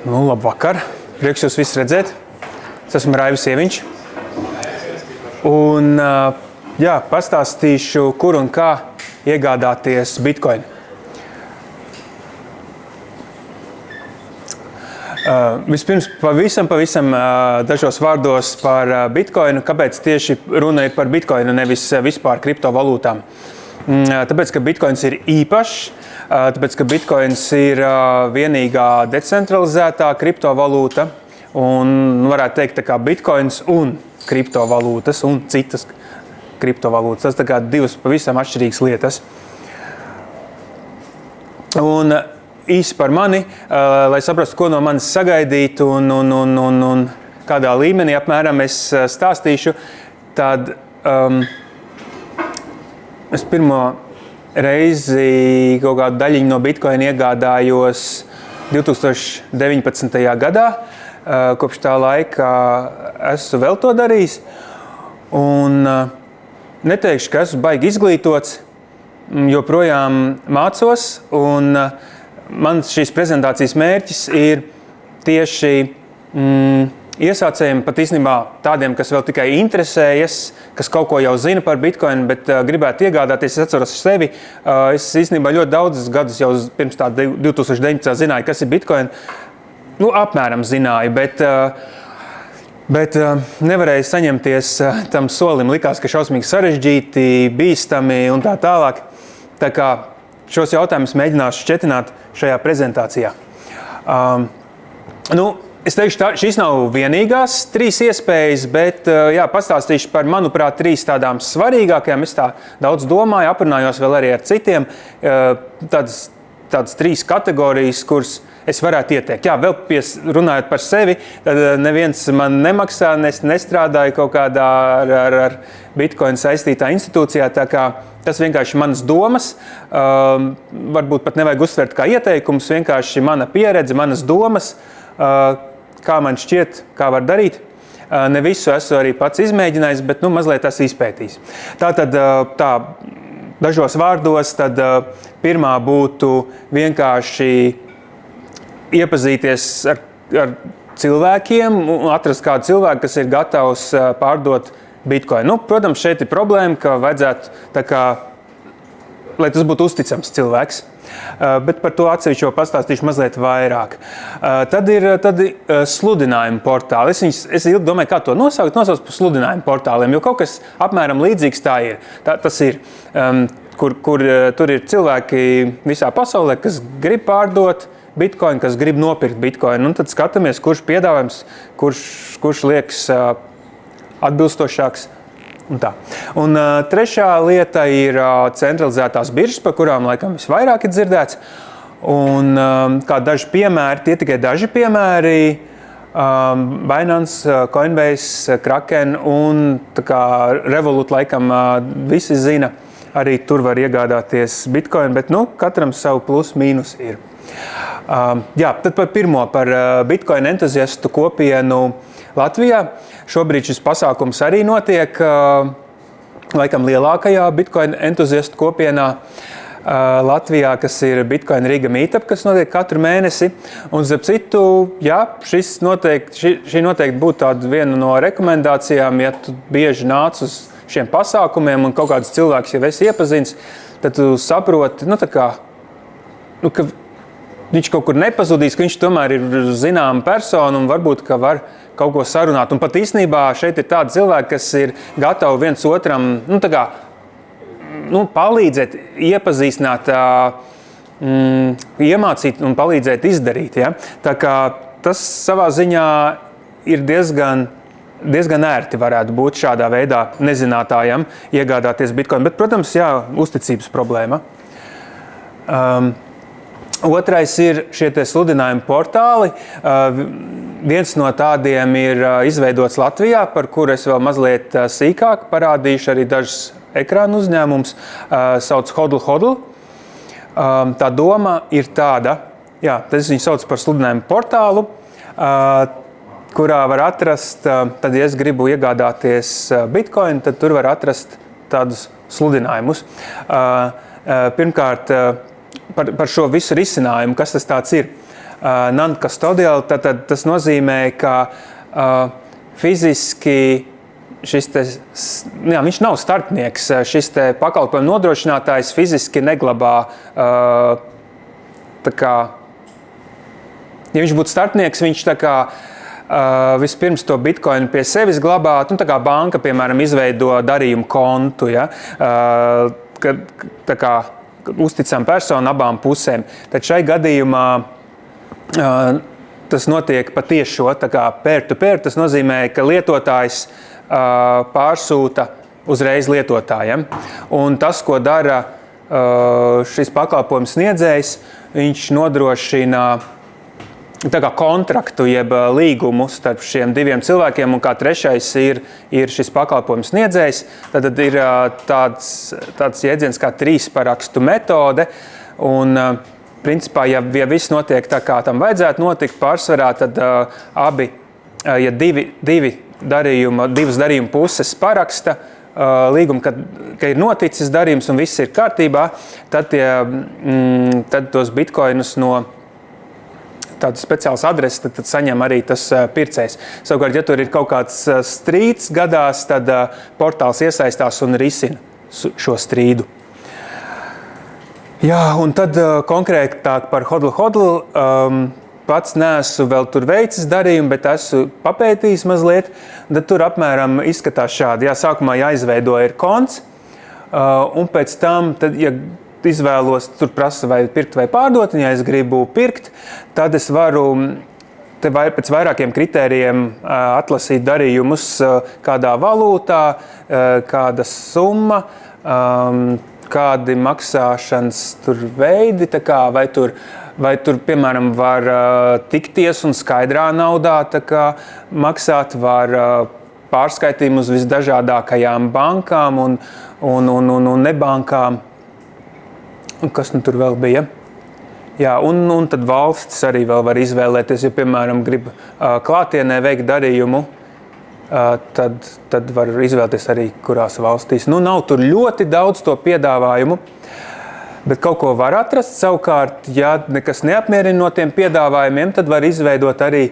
Nu, labvakar. Prieks jūs visus redzēt. Es esmu Raivs Ieviņš. Un pastāstīšu, kur un kā iegādāties Bitcoin. Vispirms pavisam dažos vārdos par Bitcoinu. Kāpēc tieši runa ir par Bitcoinu, nevis vispār kriptovalūtām? Tāpēc, ka Bitcoins ir īpašs, tāpēc, ka Bitcoins ir vienīgā decentralizētā kriptovalūta un varētu teikt tā kā Bitcoins un kriptovalūtas un citas kriptovalūtas. Tas tā kā divas pavisam atšķirīgas lietas. Un īsi par mani, lai saprastu, ko no manis sagaidīt un kādā līmenī apmēram es stāstīšu, tad es pirmo reizi kaut kādu daļiņu no Bitcoin iegādājos 2019. gadā. Kopš tā laika esmu vēl to darījis. Un neteikšu, ka esmu baigi izglītots, joprojām mācos. Un mans šīs prezentācijas mērķis ir tieši iesācējiem, pat īstenībā tādiem, kas vēl tikai interesējas, kas kaut ko jau zina par Bitcoin, bet gribētu iegādāties. Es atceros sevi. Es īstenībā ļoti daudzus gadus jau pirms tā 2019. zināju, kas ir Bitcoin. Apmēram zināju, bet nevarēju saņemties tam solim. Likās, ka šausmīgi sarežģīti, bīstami un tā tālāk. Tā kā šos jautājumus mēģināšu šķetināt šajā prezentācijā. Es teikšu, šīs nav vienīgās 3 iespējas, bet pastāstīšu par, manuprāt, 3 tādām svarīgākajām. Es tā daudz domāju, aprunājos vēl arī ar citiem. Tādas 3 kategorijas, kuras es varētu ieteikt. Vēl runājot par sevi, tad neviens man nemaksā, nestrādāju kaut kādā ar Bitcoin saistītā institūcijā, tā kā tas vienkārši manas domas, varbūt pat nevajag uztvert kā ieteikums, vienkārši mana pieredze, manas domas, kā man šķiet, kā var darīt. Ne visu esmu arī pats izmēģinājis, bet mazliet tas izpētījis. Tātad dažos vārdos, tad pirmā būtu vienkārši iepazīties ar cilvēkiem un atrast kādu cilvēku, kas ir gatavs pārdot Bitcoin. Protams, šeit ir problēma, ka vajadzētu lai tas būtu uzticams cilvēks. Bet par to atsevišķo pastāstīšu mazliet vairāk. Tad ir sludinājumu portāli. Es ilgi domāju, kā to nosaukt. Nosaukt par sludinājumu portāliem, jo kaut kas apmēram līdzīgs tā ir. Tas ir, kur tur ir cilvēki visā pasaulē, kas grib pārdot Bitcoin, kas grib nopirkt Bitcoin. Un tad skatāmies, kurš piedāvājums, kurš liekas atbilstošāks. Un trešā lieta ir centralizētās biržas, par kurām laikam visvairāk ir dzirdēts. Un kā daži piemēri, tie tikai daži piemēri, Binance, Coinbase, Kraken un Revolut laikam visi zina. Arī tur var iegādāties Bitcoin, bet katram savu plus mīnus ir. Tad par Bitcoin entuziastu kopienu Latvijā. Šobrīd šis pasākums arī notiek laikam lielākajā Bitcoin entuziastu kopienā Latvijā, kas ir Bitcoin Riga Meetup, kas notiek katru mēnesi. Un starp citu, šī noteikti būtu tāda viena no rekomendācijām, ja tu bieži nāc uz šiem pasākumiem un kaut kādus cilvēkus jau esi iepazins, tad tu saproti, ka viņš kaut kur nepazudīs, ka viņš tomēr ir zināma persona un varbūt, ka var kaut ko sarunāt. Un pat īstenībā šeit ir tādi cilvēki, kas ir gatavi viens otram palīdzēt, iepazīstināt, iemācīt un palīdzēt izdarīt. Ja? Tā kā tas savā ziņā ir diezgan ērti varētu būt šādā veidā nezinātājam iegādāties Bitcoin. Bet, protams, uzticības problēma. Otrais ir šie sludinājumu portāli. Viens no tādiem ir izveidots Latvijā, par kuru es vēl mazliet sīkāk parādīšu, arī dažus ekrānu uzņēmumus. Sauc Hodl. Tā doma ir tāda, tas viņu sauc par sludinājumu portālu, kurā var atrast, tad, ja es gribu iegādāties Bitcoin, tad tur var atrast tādus sludinājumus. Pirmkārt, par šo visu risinājumu, kas tas tāds ir. non-custodial, tad tas nozīmē, ka fiziski viņš nav starpnieks. Šis pakalpojumu nodrošinātājs fiziski neglabā. Ja viņš būtu starpnieks, viņš vispirms to bitkoinu pie sevis glabā. Tā kā banka, piemēram, izveido darījumu kontu, ja? Uzticama persona abām pusēm. Tad šai gadījumā tas notiek patiešo, peer-to-peer. Tas nozīmē, ka lietotājs pārsūta uzreiz lietotājiem. Un tas, ko dara šis pakalpojums sniedzējs, viņš nodrošina kontraktu jeb līgumu starp šiem diviem cilvēkiem, un kā trešais ir šis pakalpojums sniedzējs. Tad ir tāds jēdziens kā 3 parakstu metode. Un, principā, ja viss notiek tā, kā tam vajadzētu notikt pārsvarā, tad ja divas darījuma puses paraksta līgumu, ka ir noticis darījums un viss ir kārtībā, tad tos bitkoinus no tādas speciālas adreses, tad saņem arī tas pircējs. Savukārt, ja tur ir kaut kāds strīds gadās, tad portāls iesaistās un risina šo strīdu. Jā, un tad konkrētāk par hodl. Pats neesmu vēl tur veicis darījumu, bet esmu papētījis mazliet. Tad tur apmēram izskatās šādi. Jā, sākumā jāizveido ir konts, un pēc tam, ja izvēlos, tur prasa vai pirkt vai pārdot, un ja es gribu pirkt, tad es varu pēc vairākiem kritērijiem atlasīt darījumus, kādā valūtā, kāda summa, kādi maksāšanas veidi, vai tur, piemēram, var tikties un skaidrā naudā maksāt, var pārskaitījumu uz visdažādākajām bankām un nebankām. Kas tur vēl bija? Jā, un tad valstis arī vēl var izvēlēties, ja, piemēram, grib klātienē veikt darījumu, tad var izvēlēties arī, kurās valstīs. Nav tur ļoti daudz to piedāvājumu, bet kaut ko var atrast. Savukārt, ja nekas neapmierina no tiem piedāvājumiem, tad var izveidot arī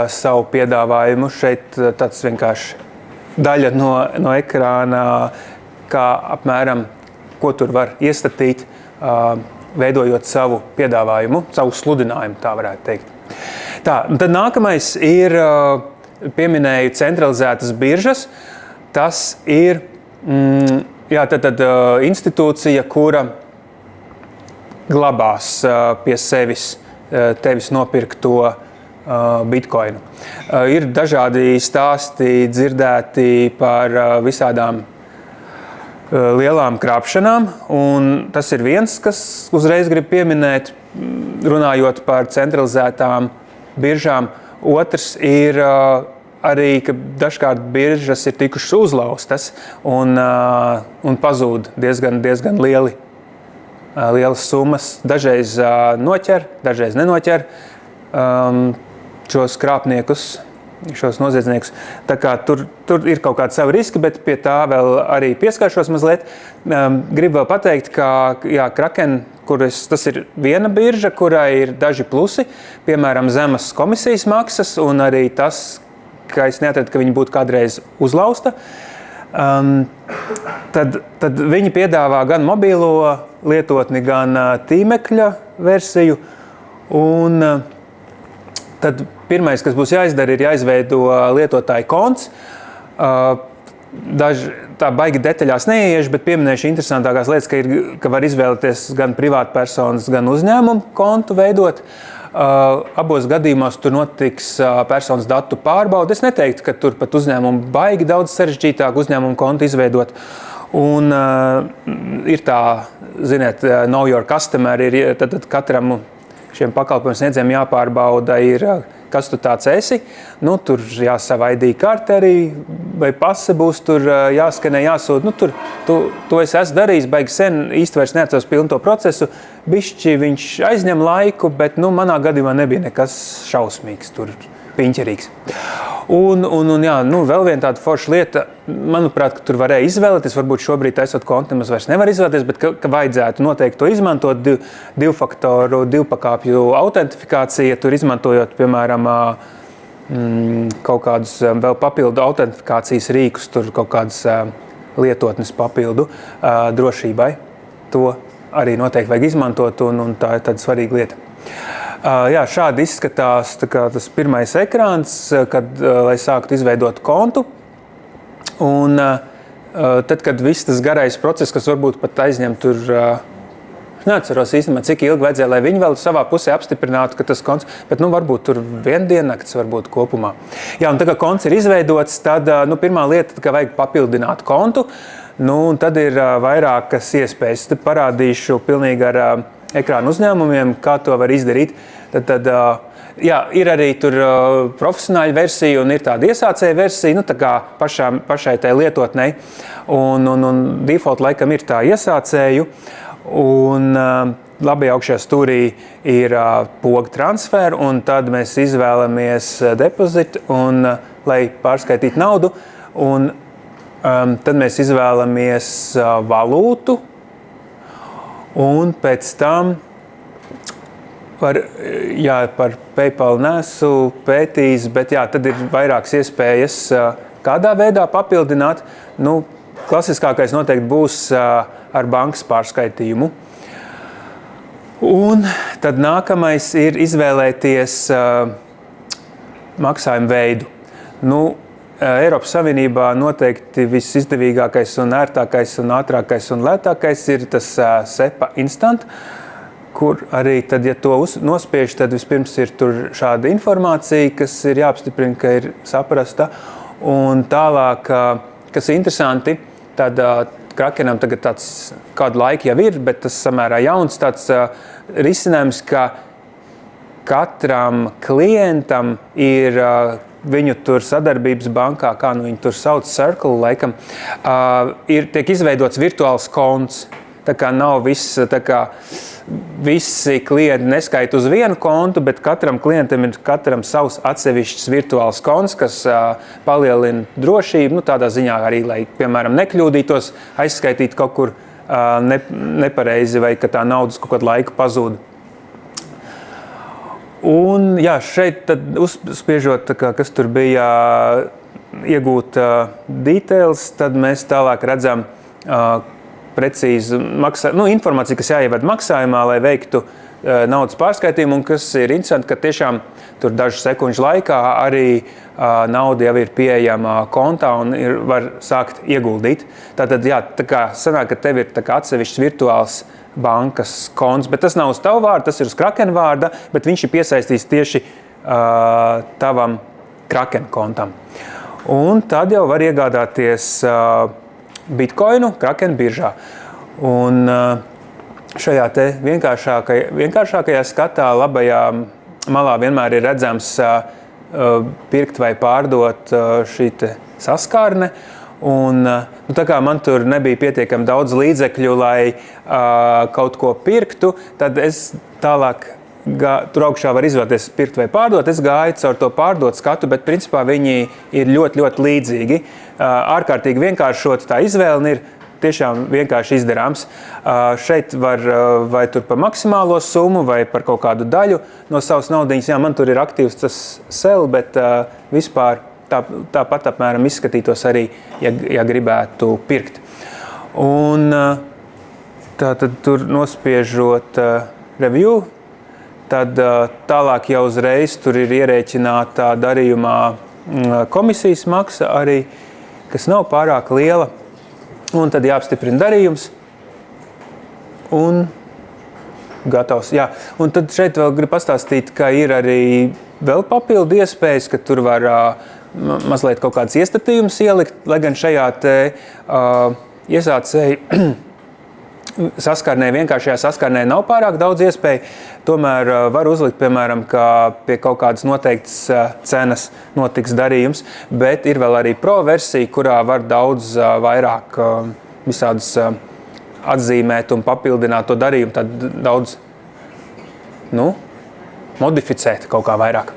savu piedāvājumu. Šeit tāds vienkārši daļa no ekrāna, kā apmēram, ko tur var iestatīt, veidojot savu piedāvājumu, savu sludinājumu, tā varētu teikt. Tad nākamais ir pieminēju centralizētas biržas. Tas ir institūcija, kura glabās pie sevis tevis nopirkto bitkoinu. Ir dažādi stāsti dzirdēti par visādām lielām krāpšanām, un tas ir viens, kas uzreiz grib pieminēt, runājot par centralizētām biržām. Otrs ir arī, ka dažkārt biržas ir tikušas uzlaustas un pazūd diezgan lielas summas. Dažreiz noķer, dažreiz nenoķer šos krāpniekus, šos noziedzniekus. Tā kā tur ir kaut kādi savi riski, bet pie tā vēl arī pieskaršos mazliet. Gribu vēl pateikt, ka Kraken, tas ir viena birža, kurai ir daži plusi, piemēram, zemas komisijas maksas, un arī tas, ka es neatradu, ka viņi būtu kādreiz uzlausta. Tad viņi piedāvā gan mobīlo lietotni, gan tīmekļa versiju. Un tad pirmais, kas būs jāizdara, ir jāizveido lietotāja konts. Tā baigi detaļās neieiešu, bet pieminēšu interesantākās lietas, ka var izvēlēties gan privātpersonas, gan uzņēmumu kontu veidot. Abos gadījumos tur notiks personas datu pārbaude. Es neteiktu, ka tur pat uzņēmumu baigi daudz sarežģītāk uzņēmumu kontu izveidot. Un ir tā, ziniet, know your customer, tad katram šiem pakalpojumu sniedzējiem jāpārbauda ir, kas tu tāds esi. Tur jāsava ID karte arī, vai pase būs tur jāskanē, jāsūta. To es esmu darījis baigi sen, īsti vairs neatceros pilnu to procesu. Bišķi viņš aizņem laiku, bet manā gadījumā nebija nekas šausmīgs, tur piņķerīgs. Un jā, vēl viena tāda forša lieta, manuprāt, ka tur varēja izvēlēties, varbūt šobrīd taisot kontu nemaz vairs nevar izvēlēties, bet ka vajadzētu noteikti to izmantot, divfaktoru, divpakāpju autentifikācija, tur izmantojot, piemēram, kaut kādus vēl papildu autentifikācijas rīkus, tur kaut kādas lietotnes papildu drošībai. To arī noteikti vajag izmantot, un tā ir tāda svarīga lieta. Jā, šādi izskatās tas pirmais ekrāns, lai sāktu izveidot kontu. Un tad, kad viss tas garais process, kas varbūt pat aizņem tur, neatceros īstenībā, cik ilgi vajadzēja, lai viņi vēl savā pusē apstiprinātu, ka tas konts, bet varbūt tur viena diennakts varbūt kopumā. Jā, un tā kā konts ir izveidots, tad pirmā lieta, ka vajag papildināt kontu, un tad ir vairākas iespējas. Tad parādīšu pilnīgi ar ekrānu uzņēmumiem, kā to var izdarīt. Tad jā, ir arī tur profesionāļa versija un ir tāda iesācēja versija, tā kā pašai tai lietotnei. Un default laikam ir tā iesācēju. Un labajā augšējā stūrī ir poga transfer, un tad mēs izvēlamies deposit, lai pārskaitītu naudu. Un tad mēs izvēlamies valūtu. Un pēc tam par PayPal nesu pētījis, bet jā, tad ir vairākas iespējas, kādā veidā papildināt. Klasiskākais noteikti būs ar bankas pārskaitījumu. Un tad nākamais ir izvēlēties maksājumu veidu. Eiropas Savienībā noteikti visizdevīgākais un ērtākais un ātrākais un lētākais ir tas SEPA Instant, kur arī tad, ja to nospiež, tad vispirms ir tur šāda informācija, kas ir jāapstiprina, ka ir saprasta. Un tālāk, kas ir interesanti, tad Krakenam tagad tāds kādu laiku jau ir, bet tas samērā jauns tāds risinājums, ka katram klientam ir viņu tur sadarbības bankā, kā viņu tur sauc, Circle laikam, tiek izveidots virtuāls konts. Tā kā nav visi klienti neskaita uz vienu kontu, bet katram klientam ir savs atsevišķs virtuāls konts, kas palielina drošību, tādā ziņā arī, lai, piemēram, nekļūdītos, aizskaitīt kaut kur nepareizi vai ka tā naudas kaut kādu laiku pazūd. Un jā, šeit tad uzspiežot, kas tur bija iegūt details, tad mēs tālāk redzam precīzi informāciju, kas jāieved maksājumā, lai veiktu naudas pārskaitījumu, un kas ir interesanti, ka tiešām tur dažu sekundžu laikā arī nauda jau ir pieejama kontā un var sākt ieguldīt. Tātad, jā, tā kā sanāk, ka tev ir atsevišķs virtuāls bankas konts, bet tas nav uz tavu vārdu, tas ir uz Kraken vārda, bet viņš ir piesaistīts tieši tavam Kraken kontam. Un tad jau var iegādāties Bitcoinu Kraken biržā. Un šajā te vienkāršākajā skatā labajā malā vienmēr ir redzams pirkt vai pārdot šī te saskārne. Un, tā kā man tur nebija pietiekami daudz līdzekļu, lai kaut ko pirktu, tad es tālāk, tur augšā var izvēlēties pirkt vai pārdot. Es gāju caur to pārdot skatu, bet principā viņi ir ļoti, ļoti līdzīgi. Ārkārtīgi vienkāršot tā izvēle ir tiešām vienkārši izdarāms. Šeit var vai tur par maksimālo summu vai par kaut kādu daļu no savas naudiņas. Jā, man tur ir aktīvs tas sell, bet vispār tāpat apmēram izskatītos arī, ja gribētu pirkt. Un tātad tur nospiežot review, tad tālāk jau uzreiz tur ir ierēķināta darījumā komisijas maksa arī, kas nav pārāk liela. Un tad jāapstiprina darījums. Un gatavs. Jā. Un tad šeit vēl gribu pastāstīt, ka ir arī vēl papildu iespējas, ka tur var mazliet kaut kādas iestatījumus ielikt, lai gan šajā te iesācēji saskarnē, vienkāršajā saskarnē nav pārāk daudz iespēju. Tomēr var uzlikt, piemēram, ka pie kaut kādas noteiktas cenas notiks darījums, bet ir vēl arī pro versija, kurā var daudz vairāk visādus atzīmēt un papildināt to darījumu, tad daudz modificēt kaut kā vairāk.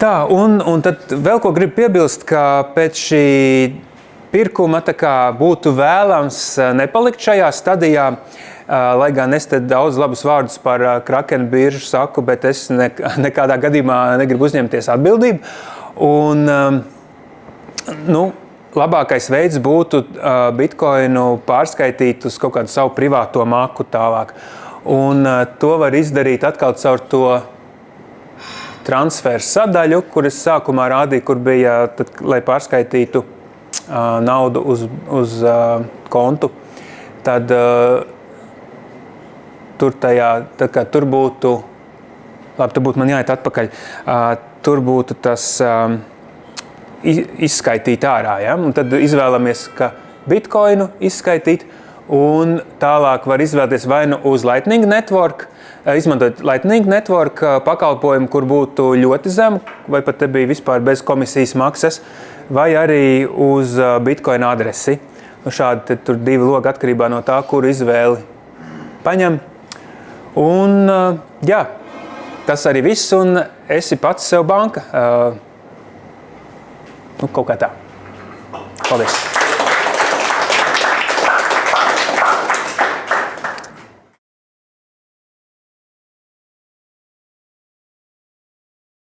Tā, un tad vēl ko gribu piebilst, ka pēc šī pirkuma tā kā būtu vēlams nepalikt šajā stadijā, lai gan es te daudz labus vārdus par Kraken biržu saku, bet es nekādā gadījumā negribu uzņemties atbildību. Un, labākais veids būtu Bitcoinu pārskaitīt uz kaut kādu savu privāto maku tālāk. Un to var izdarīt atkal caur to transferu sadaļu, kur es sākumā rādīju, kur bija, tad, lai pārskaitītu naudu uz kontu. Tad tur būtu, labi, tur būtu man jāiet atpakaļ, tur būtu tas izskaitīt ārā, ja? Un tad izvēlamies, ka Bitcoinu izskaitīt, un tālāk var izvēlēties vai nu uz Lightning Network, izmantot Lightning Network pakalpojumu, kur būtu ļoti zemu, vai pat te bija vispār bez komisijas maksas, vai arī uz Bitcoin adresi. Šādi tur divi logi atkarībā no tā, kuru izvēli paņem. Un jā, tas arī viss, un esi pats sev banka. Kaut kā tā. Paldies!